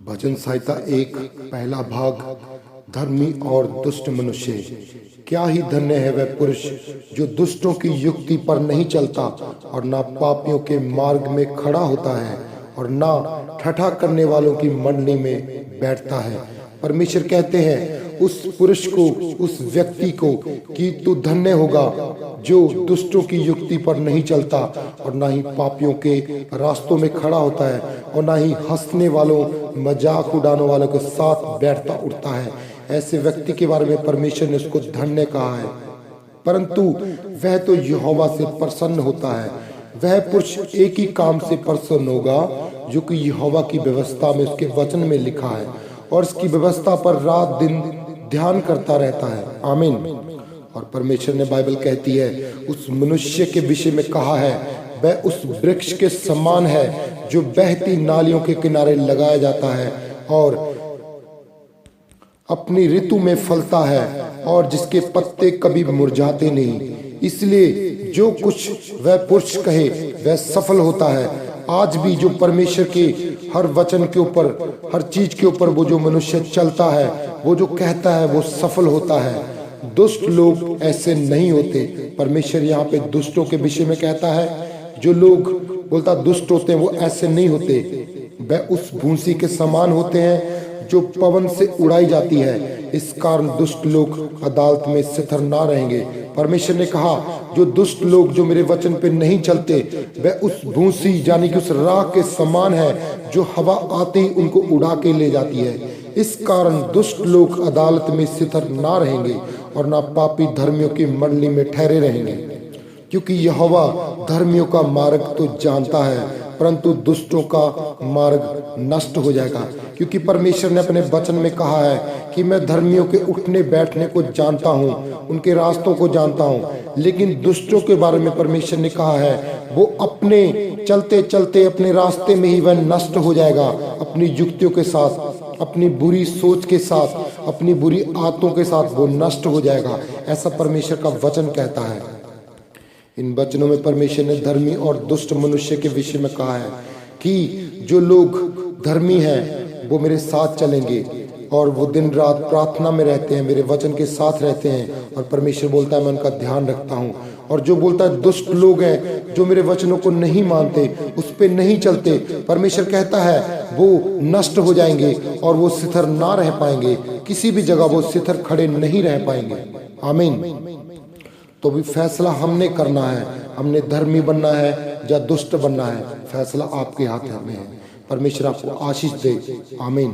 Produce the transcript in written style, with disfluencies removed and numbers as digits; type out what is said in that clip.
भजन संहिता 1 पहला भाग। धर्मी और दुष्ट मनुष्य। क्या ही धन्य है वह पुरुष जो दुष्टों की युक्ति पर नहीं चलता और ना पापियों के मार्ग में खड़ा होता है और ना ठट्ठा करने वालों की मंडली में बैठता है। परमेश्वर कहते हैं उस पुरुष को, उस व्यक्ति को कि तू धन्य होगा जो दुष्टों की युक्ति पर नहीं चलता और ना ही पापियों के रास्तों में खड़ा होता है और ना ही हंसने वालों, मजाक उड़ाने वालों के साथ बैठता उठता है। ऐसे व्यक्ति के बारे में परमेश्वर ने उसको धन्य कहा है। परंतु वह तो यहोवा से प्रसन्न होता है। वह पुरुष एक ही काम से प्रसन्न होगा जो कि यहोवा की व्यवस्था में, उसके वचन में लिखा है और इसकी व्यवस्था पर रात दिन ध्यान करता रहता है। आमीन। और परमेश्वर ने बाइबल कहती है उस मनुष्य के विषय में कहा है वह उस वृक्ष के समान है जो बहती नालियों के किनारे लगाया जाता है और अपनी ऋतु में फलता है और जिसके पत्ते कभी मुरझाते नहीं। इसलिए जो कुछ वह पुरुष कहे वह सफल होता है। आज भी जो परमेश्वर के हर वचन के ऊपर, हर चीज के ऊपर वो जो मनुष्य चलता है, वो जो कहता है वो सफल होता है। दुष्ट लोग ऐसे नहीं होते। परमेश्वर यहाँ पे दुष्टों के विषय में कहता है जो लोग बोलता दुष्ट होते हैं वो ऐसे नहीं होते। वह उस भूसी के समान होते हैं जो पवन से उड़ाई जाती है। इस कारण दुष्ट लोग अदालत में स्थिर ना रहेंगे। परमेश्वर ने कहा जो दुष्ट लोग जो मेरे वचन पे नहीं चलते वह उस भूसी यानी कि उस राख के समान है जो हवा आते ही उनको उड़ा के ले जाती है। इस कारण दुष्ट लोग अदालत में स्थिर ना रहेंगे और ना पापी धर्मियों की मंडली में ठहरे रहेंगे, क्योंकि यहोवा धर्मियों का मार्ग तो जानता है परंतु दुष्टों का मार्ग नष्ट हो जाएगा। क्योंकि परमेश्वर ने अपने वचन में कहा है कि मैं धर्मियों के उठने बैठने को जानता हूँ, उनके रास्तों को जानता हूँ, लेकिन दुष्टों के बारे में परमेश्वर ने कहा है वो अपने चलते चलते अपने रास्ते में ही वह नष्ट हो जाएगा। अपनी युक्तियों के साथ, अपनी बुरी सोच के साथ, अपनी बुरी आदतों के साथ वो नष्ट हो जाएगा। ऐसा परमेश्वर का वचन कहता है। इन वचनों में परमेश्वर ने धर्मी और दुष्ट मनुष्य के विषय में कहा है कि जो लोग धर्मी हैं वो मेरे साथ चलेंगे और वो दिन रात प्रार्थना में रहते हैं, मेरे वचन के साथ रहते हैं और परमेश्वर बोलता है मैं उनका ध्यान रखता हूँ। और जो बोलता है दुष्ट लोग हैं जो मेरे वचनों को नहीं मानते, उस पे नहीं चलते, परमेश्वर कहता है वो नष्ट हो जाएंगे और वो स्थिर ना रह पाएंगे। किसी भी जगह वो स्थिर खड़े नहीं रह पाएंगे। आमीन। तो भी फैसला हमने करना है, हमने धर्मी बनना है या दुष्ट बनना है, फैसला आपके हाथ में है। परमेश्वर आपको आशीष दे। आमीन।